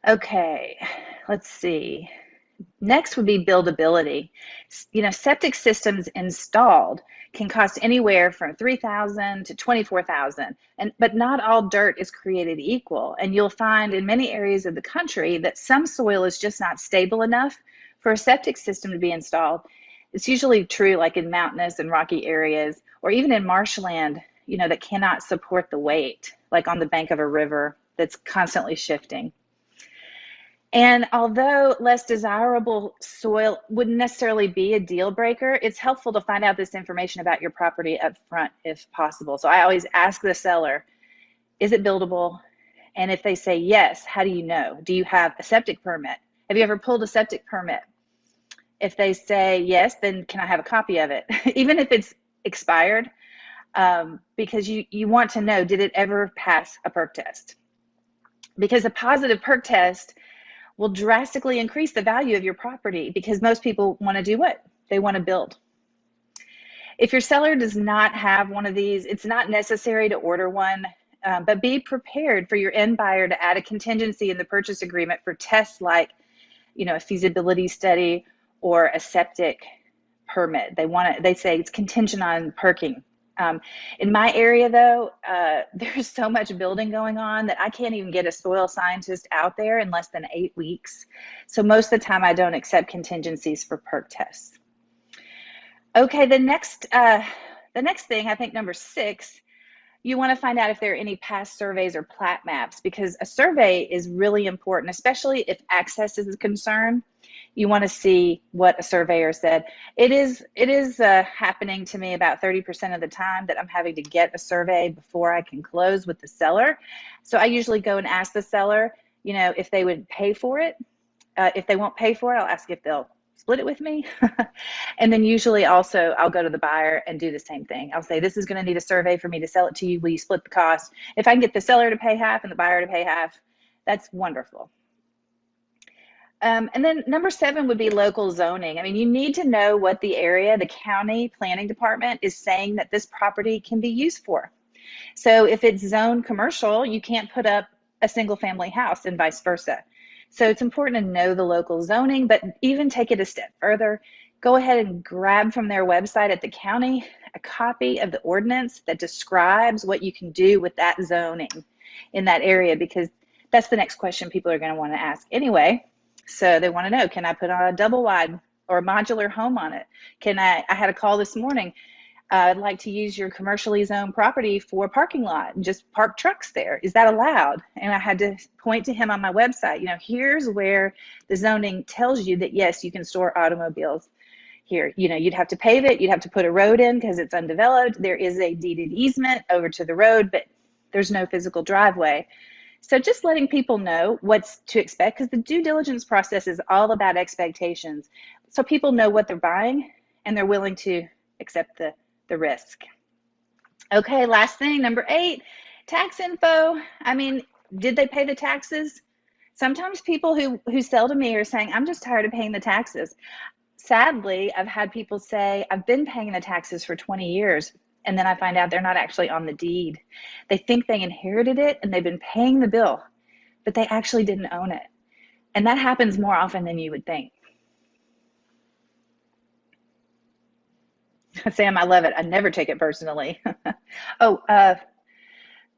Okay, let's see. Next would be buildability. Septic systems installed can cost anywhere from 3,000 to 24,000, but not all dirt is created equal. And you'll find in many areas of the country that some soil is just not stable enough for a septic system to be installed. It's usually true like in mountainous and rocky areas, or even in marshland, that cannot support the weight, like on the bank of a river that's constantly shifting. And although less desirable soil wouldn't necessarily be a deal breaker, it's helpful to find out this information about your property up front if possible. So I always ask the seller, is it buildable? And if they say yes, how do you know? Do you have a septic permit? Have you ever pulled a septic permit? If they say yes, then can I have a copy of it? Even if it's expired, because you want to know, did it ever pass a perk test? Because a positive perk test will drastically increase the value of your property, because most people want to do what? They want to build. If your seller does not have one of these, it's not necessary to order one, but be prepared for your end buyer to add a contingency in the purchase agreement for tests like, a feasibility study or a septic permit. They say it's contingent on perking. In my area, though, there's so much building going on that I can't even get a soil scientist out there in less than 8 weeks. So most of the time I don't accept contingencies for perk tests. Okay, the next thing, I think number 6, you want to find out if there are any past surveys or plat maps, because a survey is really important, especially if access is a concern. You want to see what a surveyor said. It is happening to me about 30% of the time that I'm having to get a survey before I can close with the seller. So I usually go and ask the seller, if they would pay for it. If they won't pay for it, I'll ask if they'll split it with me. And then usually also I'll go to the buyer and do the same thing. I'll say, this is going to need a survey for me to sell it to you. Will you split the cost? If I can get the seller to pay half and the buyer to pay half, that's wonderful. And then number 7 would be local zoning. I mean, you need to know what the area, the county planning department is saying that this property can be used for. So if it's zoned commercial, you can't put up a single family house and vice versa. So it's important to know the local zoning, but even take it a step further. Go ahead and grab from their website at the county a copy of the ordinance that describes what you can do with that zoning in that area, because that's the next question people are going to want to ask anyway. So they want to know, can I put on a double wide or a modular home on it? I had a call this morning. I'd like to use your commercially zoned property for a parking lot and just park trucks there. Is that allowed? And I had to point to him on my website, here's where the zoning tells you that, yes, you can store automobiles here. You'd have to pave it. You'd have to put a road in because it's undeveloped. There is a deeded easement over to the road, but there's no physical driveway. So just letting people know what's to expect, because the due diligence process is all about expectations. So people know what they're buying and they're willing to accept the risk. Okay, last thing, number 8, tax info. I mean, did they pay the taxes? Sometimes people who sell to me are saying, I'm just tired of paying the taxes. Sadly, I've had people say, I've been paying the taxes for 20 years. And then I find out they're not actually on the deed. They think they inherited it and they've been paying the bill, but they actually didn't own it. And that happens more often than you would think. Sam, I love it. I never take it personally.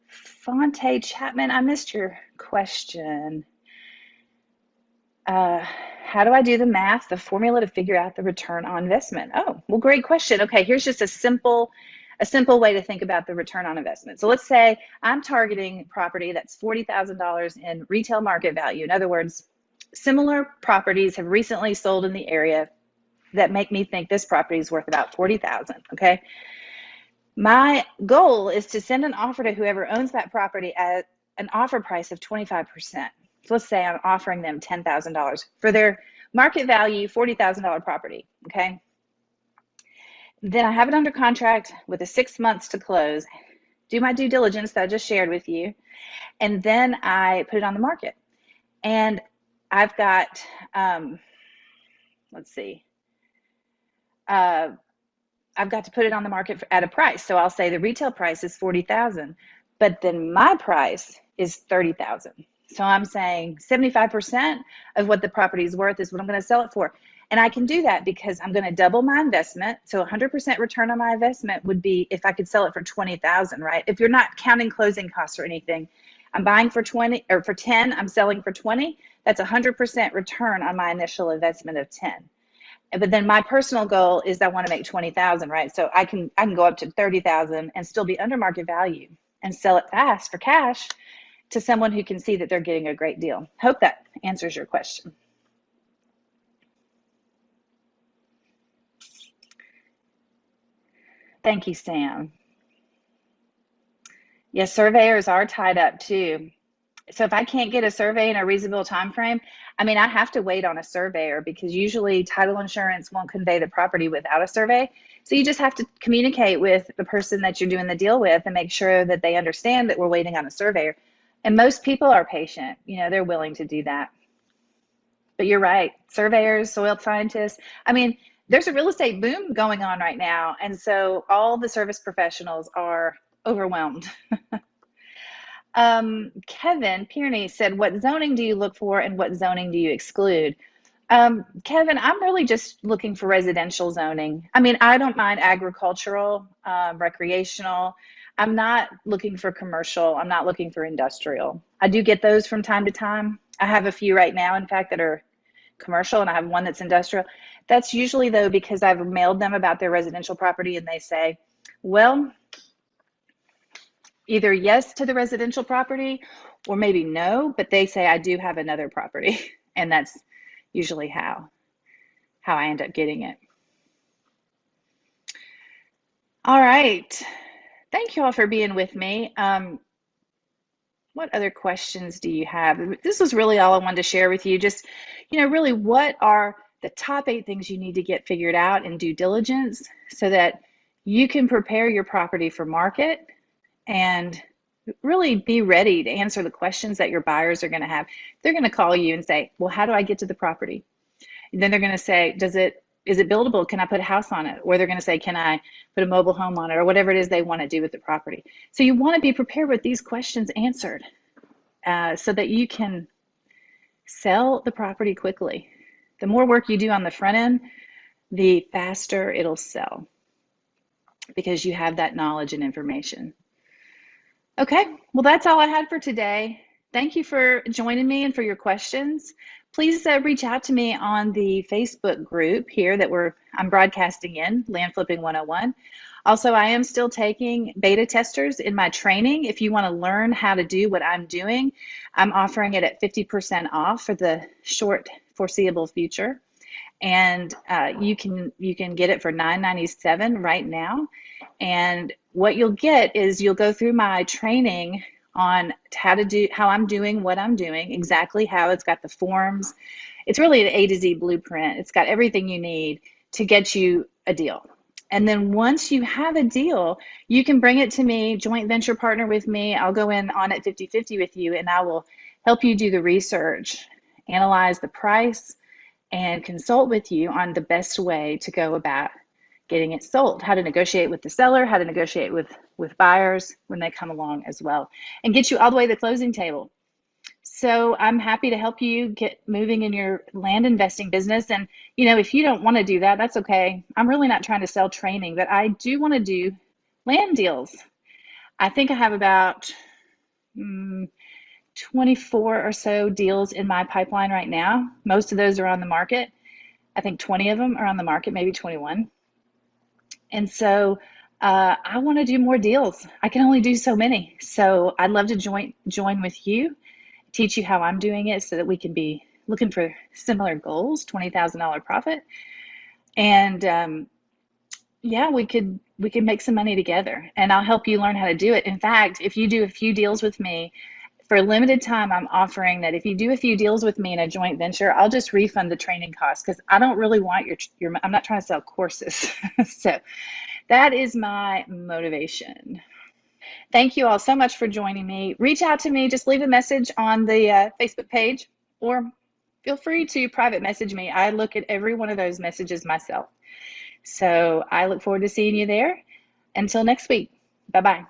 Fonte Chapman, I missed your question. How do I do the math, the formula to figure out the return on investment? Oh, well, great question. Okay, here's just a simple way to think about the return on investment. So let's say I'm targeting property that's $40,000 in retail market value. In other words, similar properties have recently sold in the area that make me think this property is worth about $40,000, okay? My goal is to send an offer to whoever owns that property at an offer price of 25%. So let's say I'm offering them $10,000 for their market value $40,000 property, okay? Then I have it under contract with 6 months to close, do my due diligence that I just shared with you, and then I put it on the market. And I've got, I've got to put it on the market at a price. So I'll say the retail price is $40,000, but then my price is $30,000. So I'm saying 75% of what the property is worth is what I'm going to sell it for. And I can do that because I'm going to double my investment. So 100% return on my investment would be if I could sell it for 20,000, right? If you're not counting closing costs or anything, I'm buying for 20 or for 10, I'm selling for 20. That's 100% return on my initial investment of 10. But then my personal goal is I want to make 20,000, right? So I can go up to 30,000 and still be under market value and sell it fast for cash to someone who can see that they're getting a great deal. Hope that answers your question. Thank you, Sam. Yes, surveyors are tied up too. So if I can't get a survey in a reasonable time frame, I mean, I have to wait on a surveyor because usually title insurance won't convey the property without a survey. So you just have to communicate with the person that you're doing the deal with and make sure that they understand that we're waiting on a surveyor. And most people are patient, they're willing to do that. But you're right, surveyors, soil scientists. I mean, there's a real estate boom going on right now. And so all the service professionals are overwhelmed. Kevin Pierney said, what zoning do you look for and what zoning do you exclude? Kevin, I'm really just looking for residential zoning. I mean, I don't mind agricultural, recreational. I'm not looking for commercial. I'm not looking for industrial. I do get those from time to time. I have a few right now, in fact, that are commercial, and I have one that's industrial. That's usually, though, because I've mailed them about their residential property and they say, well, either yes to the residential property or maybe no, but they say I do have another property. And that's usually how I end up getting it. All right. Thank you all for being with me. What other questions do you have? This was really all I wanted to share with you. Just, really what are the top 8 things you need to get figured out in due diligence so that you can prepare your property for market and really be ready to answer the questions that your buyers are going to have. They're going to call you and say, well, how do I get to the property? And then they're going to say, is it buildable? Can I put a house on it? Or they're going to say, can I put a mobile home on it? Or whatever it is they want to do with the property. So you want to be prepared with these questions answered so that you can sell the property quickly. The more work you do on the front end, the faster it'll sell because you have that knowledge and information. Okay, well, that's all I had for today. Thank you for joining me and for your questions. Please reach out to me on the Facebook group here that I'm broadcasting in, Land Flipping 101. Also, I am still taking beta testers in my training. If you want to learn how to do what I'm doing, I'm offering it at 50% off for the short foreseeable future. And you can get it for $9.97 right now. And what you'll get is you'll go through my training on how I'm doing what I'm doing, exactly how it's got the forms. It's really an A to Z blueprint. It's got everything you need to get you a deal. And then once you have a deal, you can bring it to me, joint venture partner with me. I'll go in on it 50-50 with you, and I will help you do the research, analyze the price, and consult with you on the best way to go about getting it sold, how to negotiate with the seller, how to negotiate with buyers when they come along as well, and get you all the way to the closing table. So I'm happy to help you get moving in your land investing business. And, if you don't want to do that, that's okay. I'm really not trying to sell training, but I do want to do land deals. I think I have about 24 or so deals in my pipeline right now. Most of those are on the market. I think 20 of them are on the market, maybe 21. And so I want to do more deals. I can only do so many. So I'd love to join with you, teach you how I'm doing it so that we can be looking for similar goals, $20,000 profit. And yeah, we could make some money together, and I'll help you learn how to do it. In fact, if you do a few deals with me, for a limited time, I'm offering that if you do a few deals with me in a joint venture, I'll just refund the training costs because I don't really want I'm not trying to sell courses. So that is my motivation. Thank you all so much for joining me. Reach out to me, just leave a message on the Facebook page, or feel free to private message me. I look at every one of those messages myself. So I look forward to seeing you there. Until next week, bye-bye.